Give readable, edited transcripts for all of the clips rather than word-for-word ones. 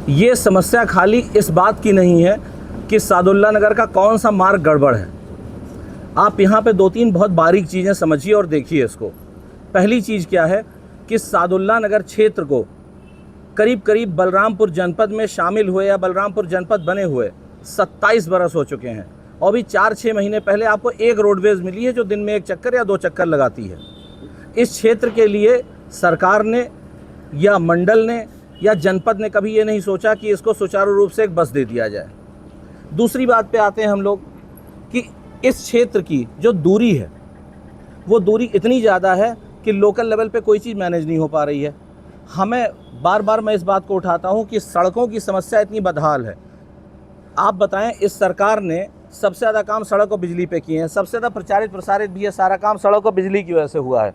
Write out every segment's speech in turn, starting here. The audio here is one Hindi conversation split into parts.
ये समस्या खाली इस बात की नहीं है कि सादुल्ला नगर का कौन सा मार्ग गड़बड़ है। आप यहाँ पे 2-3 बहुत बारीक चीज़ें समझिए और देखिए इसको। पहली चीज़ क्या है कि सादुल्ला नगर क्षेत्र को करीब करीब बलरामपुर जनपद में शामिल हुए या बलरामपुर जनपद बने हुए 27 बरस हो चुके हैं, और भी 4-6 महीने पहले आपको एक रोडवेज़ मिली है जो दिन में 1 चक्कर या 2 चक्कर लगाती है। इस क्षेत्र के लिए सरकार ने या मंडल ने या जनपद ने कभी ये नहीं सोचा कि इसको सुचारू रूप से एक बस दे दिया जाए। दूसरी बात पे आते हैं हम लोग कि इस क्षेत्र की जो दूरी है वो दूरी इतनी ज़्यादा है कि लोकल लेवल पे कोई चीज़ मैनेज नहीं हो पा रही है। हमें बार बार मैं इस बात को उठाता हूँ कि सड़कों की समस्या इतनी बदहाल है। आप बताएं, इस सरकार ने सबसे ज़्यादा काम सड़क और बिजली पे किए हैं, सबसे ज़्यादा प्रचारित प्रसारित भी है सारा काम सड़क और बिजली की वजह से हुआ है।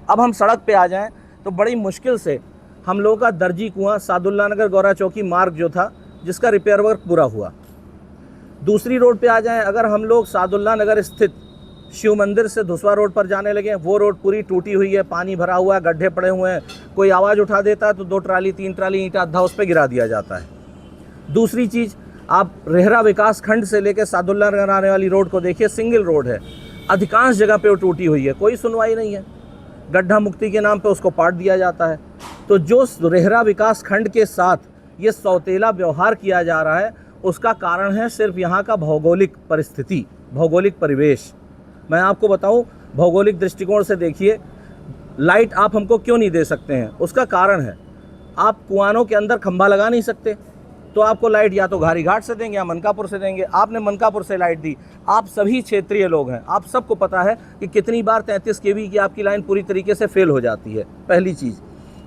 अब हम सड़क पे आ जाएं तो बड़ी मुश्किल से हम लोगों का दर्जी कुआं सादुल्ला नगर गौरा चौकी मार्ग जो था जिसका रिपेयर वर्क पूरा हुआ। दूसरी रोड पे आ जाएं, अगर हम लोग सादुल्ला नगर स्थित शिव मंदिर से धुसवा रोड पर जाने लगे, वो रोड पूरी टूटी हुई है, पानी भरा हुआ है, गड्ढे पड़े हुए हैं। कोई आवाज़ उठा देता है तो 2 ट्राली 3 ट्राली ईंटा अद्धा उस पर गिरा दिया जाता है। दूसरी चीज़, आप रेहरा विकास खंड से लेकर सादुल्ला नगर आने वाली रोड को देखिए, सिंगल रोड है, अधिकांश जगह पे वो टूटी हुई है, कोई सुनवाई नहीं है। गड्ढा मुक्ति के नाम पे उसको पाट दिया जाता है। तो जो रेहरा विकास खंड के साथ ये सौतेला व्यवहार किया जा रहा है उसका कारण है सिर्फ यहाँ का भौगोलिक परिस्थिति, भौगोलिक परिवेश। मैं आपको बताऊं, भौगोलिक दृष्टिकोण से देखिए, लाइट आप हमको क्यों नहीं दे सकते हैं, उसका कारण है आप कुआनों के अंदर खंभा लगा नहीं सकते, तो आपको लाइट या तो घारी घाट से देंगे या मनकापुर से देंगे। आपने मनकापुर से लाइट दी, आप सभी क्षेत्रीय लोग हैं, आप सबको पता है कि कितनी बार 33 केवी की आपकी लाइन पूरी तरीके से फेल हो जाती है, पहली चीज़।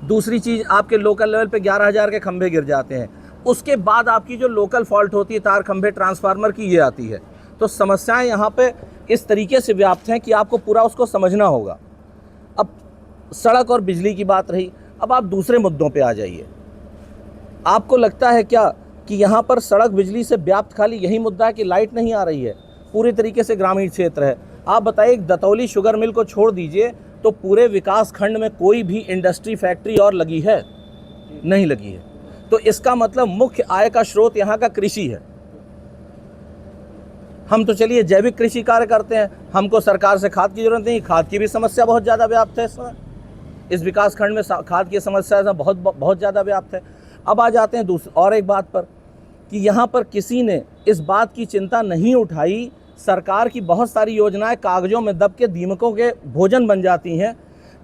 दूसरी चीज़, आपके लोकल लेवल पे 11,000 के खंभे गिर जाते हैं, उसके बाद आपकी जो लोकल फॉल्ट होती है तार खंभे ट्रांसफार्मर की, ये आती है। तो समस्याएं यहाँ पे इस तरीके से व्याप्त हैं कि आपको पूरा उसको समझना होगा। अब सड़क और बिजली की बात रही, अब आप दूसरे मुद्दों पे आ जाइए। आपको लगता है क्या कि यहाँ पर सड़क बिजली से व्याप्त खाली यही मुद्दा है कि लाइट नहीं आ रही है? पूरी तरीके से ग्रामीण क्षेत्र है। आप बताइए, दतौली शुगर मिल को छोड़ दीजिए तो पूरे विकास खंड में कोई भी इंडस्ट्री फैक्ट्री और लगी है? नहीं लगी है। तो इसका मतलब मुख्य आय का स्रोत यहाँ का कृषि है। हम तो चलिए जैविक कृषि कार्य करते हैं, हमको सरकार से खाद की जरूरत नहीं। खाद की भी समस्या बहुत ज़्यादा व्याप्त है इस समय, इस विकास खंड में खाद की समस्या बहुत ज़्यादा व्याप्त है। अब आ जाते हैं और एक बात पर कि यहाँ पर किसी ने इस बात की चिंता नहीं उठाई। सरकार की बहुत सारी योजनाएं कागजों में दब के दीमकों के भोजन बन जाती हैं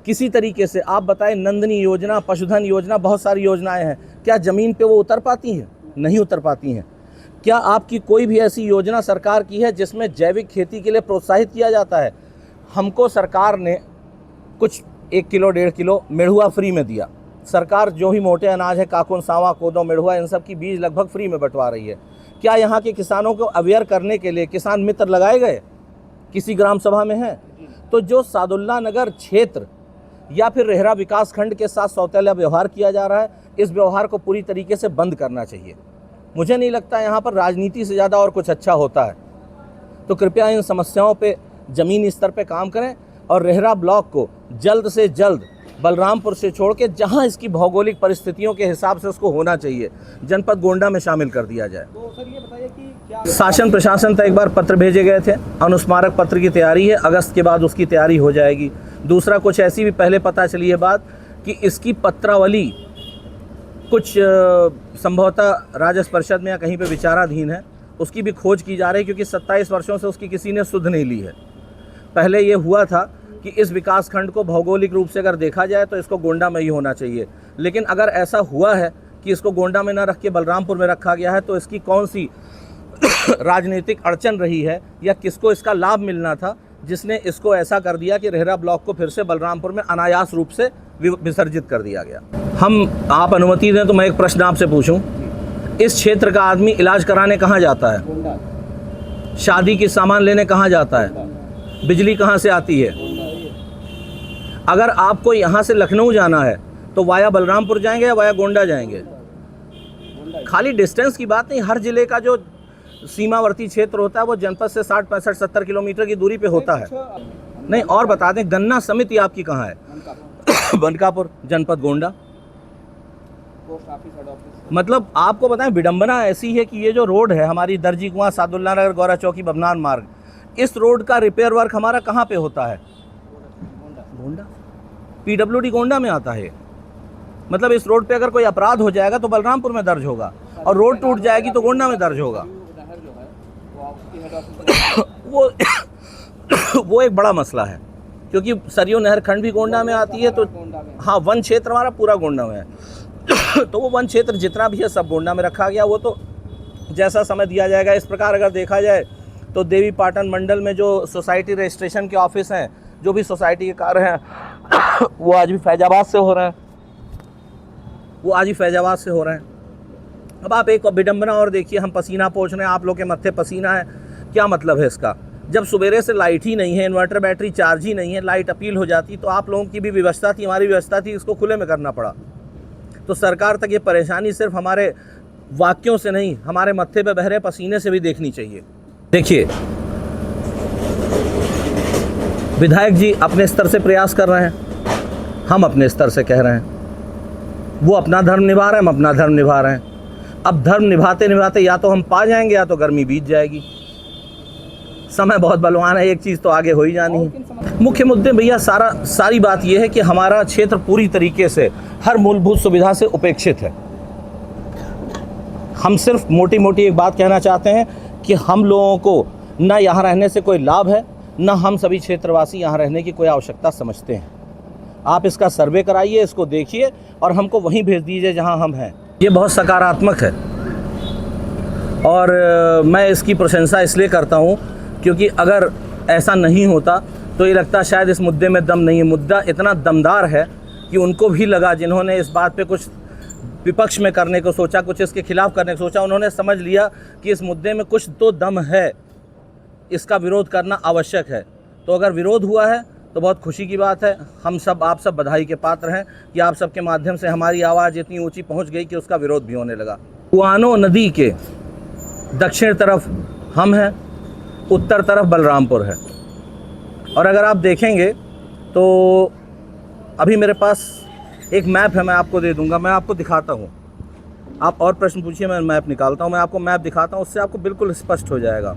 किसी तरीके से। आप बताएं, नंदनी योजना, पशुधन योजना, बहुत सारी योजनाएं हैं, क्या ज़मीन पे वो उतर पाती हैं? नहीं उतर पाती हैं। क्या आपकी कोई भी ऐसी योजना सरकार की है जिसमें जैविक खेती के लिए प्रोत्साहित किया जाता है? हमको सरकार ने कुछ 1 किलो 1.5 किलो मेढ़ुआ फ्री में दिया। सरकार जो ही मोटे अनाज है, काकुन, सांवा, कोदो, मेढ़ुआ, इन सब की बीज लगभग फ्री में बंटवा रही है। क्या यहाँ के किसानों को अवेयर करने के लिए किसान मित्र लगाए गए? किसी ग्राम सभा में है? तो जो सादुल्ला नगर क्षेत्र या फिर रेहरा विकास खंड के साथ सौतेला व्यवहार किया जा रहा है, इस व्यवहार को पूरी तरीके से बंद करना चाहिए। मुझे नहीं लगता यहाँ पर राजनीति से ज़्यादा और कुछ अच्छा होता है। तो कृपया इन समस्याओं पे ज़मीनी स्तर पे काम करें और रेहरा ब्लॉक को जल्द से जल्द बलरामपुर से छोड़ के जहाँ इसकी भौगोलिक परिस्थितियों के हिसाब से उसको होना चाहिए, जनपद गोंडा में शामिल कर दिया जाए। तो सर ये बताइए कि क्या शासन प्रशासन तक एक बार पत्र भेजे गए थे, अनुस्मारक पत्र की तैयारी है, अगस्त के बाद उसकी तैयारी हो जाएगी। दूसरा, कुछ ऐसी भी पहले पता चली है बात कि इसकी पत्रावली कुछ संभवतः राजस्व परिषद में या कहीं पे विचाराधीन है, उसकी भी खोज की जा रही है, क्योंकि 27 वर्षों से उसकी किसी ने सुध नहीं ली है। पहले ये हुआ था कि इस विकास खंड को भौगोलिक रूप से अगर देखा जाए तो इसको गोंडा में ही होना चाहिए, लेकिन अगर ऐसा हुआ है कि इसको गोंडा में ना रख के बलरामपुर में रखा गया है तो इसकी कौन सी राजनीतिक अड़चन रही है या किसको इसका लाभ मिलना था जिसने इसको ऐसा कर दिया कि रेहरा ब्लॉक को फिर से बलरामपुर में अनायास रूप से विसर्जित कर दिया गया। आप अनुमति दें तो मैं एक प्रश्न आपसे पूछूं, इस क्षेत्र का आदमी इलाज कराने कहाँ जाता है? शादी के सामान लेने कहाँ जाता है? बिजली कहाँ से आती है? अगर आपको यहाँ से लखनऊ जाना है तो वाया बलरामपुर जाएंगे या वाया गोंडा जाएंगे? खाली डिस्टेंस की बात नहीं, हर जिले का जो सीमावर्ती क्षेत्र होता है वो जनपद से 60, 65, 70 किलोमीटर की दूरी पे होता है। नहीं, और बता दें, गन्ना समिति आपकी कहाँ है? बनकापुर, जनपद Gonda. Post office, head office. मतलब आपको बताएं, विडंबना ऐसी है कि ये जो रोड है हमारी दर्जी कुआं, सादुल्ला नगर, गौरा चौकी, बभनान मार्ग, इस रोड का रिपेयर वर्क हमारा कहाँ पे होता है? गोंडा। PWD गोंडा में आता है। मतलब इस रोड पे अगर कोई अपराध हो जाएगा तो बलरामपुर में दर्ज होगा, और रोड टूट जाएगी तो गोंडा में दर्ज होगा। वो एक बड़ा मसला है, क्योंकि सरयू नहर खंड भी गोंडा में आती है। तो हाँ, वन क्षेत्र हमारा पूरा गोंडा में है। तो वो वन क्षेत्र जितना भी है सब गोंडा में रखा गया। वो तो जैसा समय दिया जाएगा। इस प्रकार अगर देखा जाए तो देवी पाटन मंडल में जो सोसाइटी रजिस्ट्रेशन के ऑफिस हैं, जो भी सोसाइटी के कार्य हैं, वो आज भी फैजाबाद से हो रहे हैं। अब आप एक विडंबना और देखिए, हम पसीना पोंछ रहे हैं, आप लोग के मत्थे पसीना है, क्या मतलब है इसका? जब सवेरे से लाइट ही नहीं है, इन्वर्टर बैटरी चार्ज ही नहीं है, लाइट अपील हो जाती तो आप लोगों की भी व्यवस्था थी, हमारी व्यवस्था थी, इसको खुले में करना पड़ा। तो सरकार तक ये परेशानी सिर्फ हमारे वाक्यों से नहीं, हमारे मत्थे पे बहरे पसीने से भी देखनी चाहिए। देखिए, विधायक जी अपने स्तर से प्रयास कर रहे हैं, हम अपने स्तर से कह रहे हैं। वो अपना धर्म निभा रहे हैं, हम अपना धर्म निभा रहे हैं। अब धर्म निभाते निभाते या तो हम पा जाएंगे या तो गर्मी बीत जाएगी। समय बहुत बलवान है, एक चीज़ तो आगे हो ही जानी है। मुख्य मुद्दे भैया सारी बात यह है कि हमारा क्षेत्र पूरी तरीके से हर मूलभूत सुविधा से उपेक्षित है। हम सिर्फ मोटी मोटी एक बात कहना चाहते हैं कि हम लोगों को न यहाँ रहने से कोई लाभ है, न हम सभी क्षेत्रवासी यहाँ रहने की कोई आवश्यकता समझते हैं। आप इसका सर्वे कराइए, इसको देखिए और हमको वहीं भेज दीजिए जहाँ हम हैं। ये बहुत सकारात्मक है और मैं इसकी प्रशंसा इसलिए करता हूँ क्योंकि अगर ऐसा नहीं होता तो ये लगता शायद इस मुद्दे में दम नहीं है। मुद्दा इतना दमदार है कि उनको भी लगा, जिन्होंने इस बात पे कुछ विपक्ष में करने को सोचा, कुछ इसके खिलाफ करने को सोचा, उन्होंने समझ लिया कि इस मुद्दे में कुछ तो दम है, इसका विरोध करना आवश्यक है। तो अगर विरोध हुआ है तो बहुत खुशी की बात है। हम सब, आप सब बधाई के पात्र हैं कि आप सबके माध्यम से हमारी आवाज़ इतनी ऊंची पहुंच गई कि उसका विरोध भी होने लगा। कुआनो नदी के दक्षिण तरफ हम हैं, उत्तर तरफ बलरामपुर है। और अगर आप देखेंगे तो अभी मेरे पास एक मैप है, मैं आपको दे दूंगा, मैं आपको दिखाता हूँ। आप और प्रश्न पूछिए, मैं मैप निकालता हूँ, मैं आपको मैप दिखाता हूँ, उससे आपको बिल्कुल स्पष्ट हो जाएगा।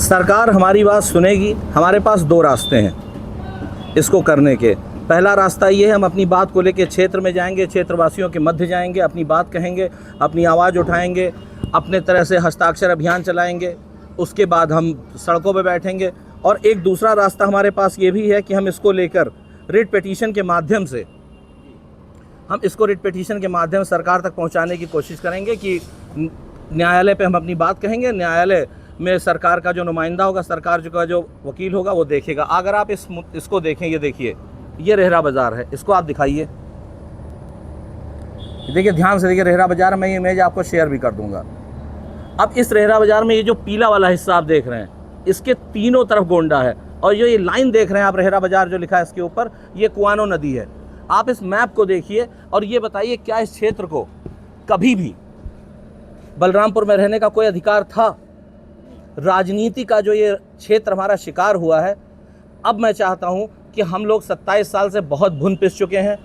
सरकार हमारी बात सुनेगी। हमारे पास दो रास्ते हैं इसको करने के। पहला रास्ता ये है, हम अपनी बात को लेकर क्षेत्र में जाएंगे, क्षेत्रवासियों के मध्य जाएंगे, अपनी बात कहेंगे, अपनी आवाज़ उठाएंगे, अपने तरह से हस्ताक्षर अभियान चलाएंगे। उसके बाद हम सड़कों पर बैठेंगे। और एक दूसरा रास्ता हमारे पास ये भी है कि हम इसको लेकर रिट पिटीशन के माध्यम से सरकार तक पहुंचाने की कोशिश करेंगे कि न्यायालय पे हम अपनी बात कहेंगे। न्यायालय में सरकार का जो नुमाइंदा होगा, सरकार का जो वकील होगा, वो देखेगा। अगर आप इसको देखें, ये देखिए, ये रेहरा बाज़ार है, इसको आप दिखाइए, देखिए ध्यान से देखिए, रेहरा बाज़ार में ये इमेज आपको शेयर भी कर दूंगा। अब इस रेहरा बाज़ार में ये जो पीला वाला हिस्सा आप देख रहे हैं, इसके तीनों तरफ गोंडा है। और जो ये लाइन देख रहे हैं आप, रेहरा बाज़ार जो लिखा है इसके ऊपर, ये कुआनो नदी है। आप इस मैप को देखिए और ये बताइए, क्या इस क्षेत्र को कभी भी बलरामपुर में रहने का कोई अधिकार था? राजनीति का जो ये क्षेत्र हमारा शिकार हुआ है, अब मैं चाहता हूं कि हम लोग 27 साल से बहुत भुन पिस चुके हैं।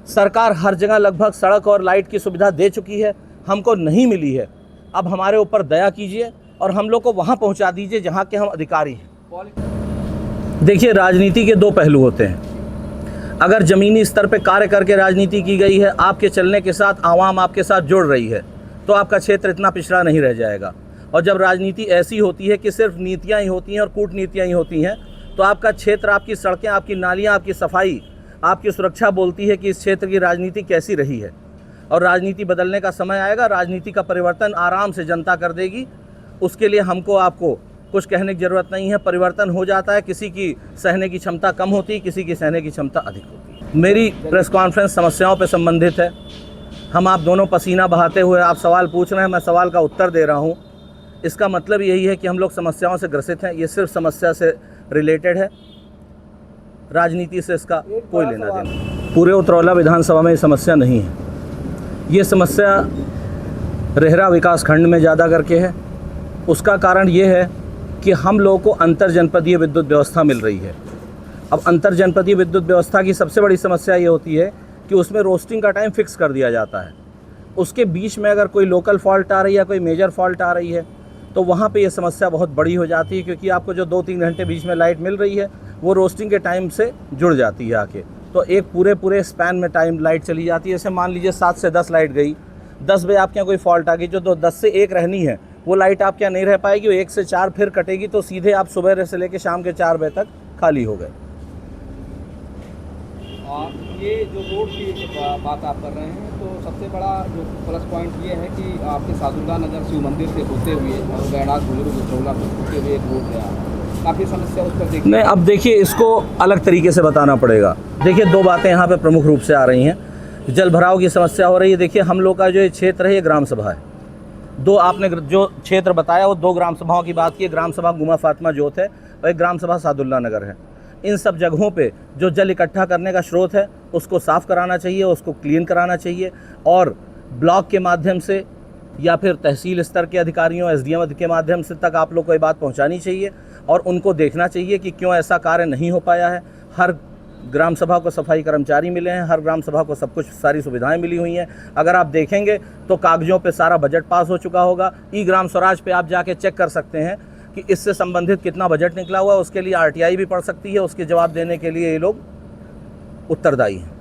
सरकार हर जगह लगभग सड़क और लाइट की सुविधा दे चुकी है, हमको नहीं मिली है। अब हमारे ऊपर दया कीजिए और हम लोग को वहां पहुंचा दीजिए जहां के हम अधिकारी हैं। देखिए, राजनीति के दो पहलू होते हैं। अगर ज़मीनी स्तर पे कार्य करके राजनीति की गई है, आपके चलने के साथ आवाम आपके साथ जुड़ रही है, तो आपका क्षेत्र इतना पिछड़ा नहीं रह जाएगा। और जब राजनीति ऐसी होती है कि सिर्फ नीतियाँ ही होती हैं और कूटनीतियाँ ही होती हैं, तो आपका क्षेत्र, आपकी सड़कें, आपकी नालियाँ, आपकी सफाई, आपकी सुरक्षा बोलती है कि इस क्षेत्र की राजनीति कैसी रही है। और राजनीति बदलने का समय आएगा, राजनीति का परिवर्तन आराम से जनता कर देगी। उसके लिए हमको आपको कुछ कहने की ज़रूरत नहीं है। परिवर्तन हो जाता है, किसी की सहने की क्षमता कम होती है, किसी की सहने की क्षमता अधिक होती है। मेरी प्रेस कॉन्फ्रेंस समस्याओं पर संबंधित है। हम आप दोनों पसीना बहाते हुए आप सवाल पूछ रहे हैं, मैं सवाल का उत्तर दे रहा हूँ। इसका मतलब यही है कि हम लोग समस्याओं से ग्रसित हैं। ये सिर्फ समस्या से रिलेटेड है, राजनीति से इसका कोई लेना देना। पूरे उतरौला विधानसभा में ये समस्या नहीं है। ये समस्या रेहरा विकास खंड में ज़्यादा करके है। उसका कारण ये है कि हम लोगों को अंतर जनपदीय विद्युत व्यवस्था मिल रही है। अब अंतर जनपदीय विद्युत व्यवस्था की सबसे बड़ी समस्या ये होती है कि उसमें रोस्टिंग का टाइम फिक्स कर दिया जाता है। उसके बीच में अगर कोई लोकल फॉल्ट आ रही है या कोई मेजर फॉल्ट आ रही है तो वहाँ पे ये समस्या बहुत बड़ी हो जाती है, क्योंकि आपको जो 2-3 घंटे बीच में लाइट मिल रही है वो रोस्टिंग के टाइम से जुड़ जाती है आके, तो एक पूरे स्पैन में टाइम लाइट चली जाती है। जैसे मान लीजिए 7 से 10 लाइट गई, 10 बजे आपके यहाँ कोई फॉल्ट आ गई, जो 10 से 1 रहनी है वो लाइट आपके यहाँ नहीं रह पाएगी, वो 1 से 4 फिर कटेगी, तो सीधे आप सुबह से लेकर शाम के 4 बजे तक खाली हो गए। ये जो रोड की बात आप कर रहे हैं, तो सबसे बड़ा जो प्लस पॉइंट ये है कि आपके सादुल्ला नगर शिव मंदिर से होते हुए और बैराज बुजुर्ग चौला होते हुए एक रोड गया, काफ़ी समस्या उस पर देखिए। नहीं, अब देखिए इसको अलग तरीके से बताना पड़ेगा। देखिए 2 बातें यहाँ पे प्रमुख रूप से आ रही हैं। जल भराव की समस्या हो रही है। देखिए हम लोग का जो ये क्षेत्र है ये ग्राम सभा है। 2 आपने जो क्षेत्र बताया वो 2 ग्राम सभाओं की बात की, ग्राम सभा गुमा फातिमा जोत है और एक ग्राम सभा सादुल्ला नगर है। इन सब जगहों पे जो जल इकट्ठा करने का स्रोत है उसको साफ़ कराना चाहिए, उसको क्लीन कराना चाहिए, और ब्लॉक के माध्यम से या फिर तहसील स्तर के अधिकारियों SDM के माध्यम से तक आप लोग को ये बात पहुंचानी चाहिए और उनको देखना चाहिए कि क्यों ऐसा कार्य नहीं हो पाया है। हर ग्राम सभा को सफाई कर्मचारी मिले हैं, हर ग्राम सभा को सब कुछ सारी सुविधाएं मिली हुई हैं। अगर आप देखेंगे तो कागज़ों पे सारा बजट पास हो चुका होगा। ग्राम स्वराज पे आप जाके चेक कर सकते हैं कि इससे संबंधित कितना बजट निकला हुआ है। उसके लिए RTI भी पड़ सकती है, उसके जवाब देने के लिए ये लोग उत्तरदायी हैं।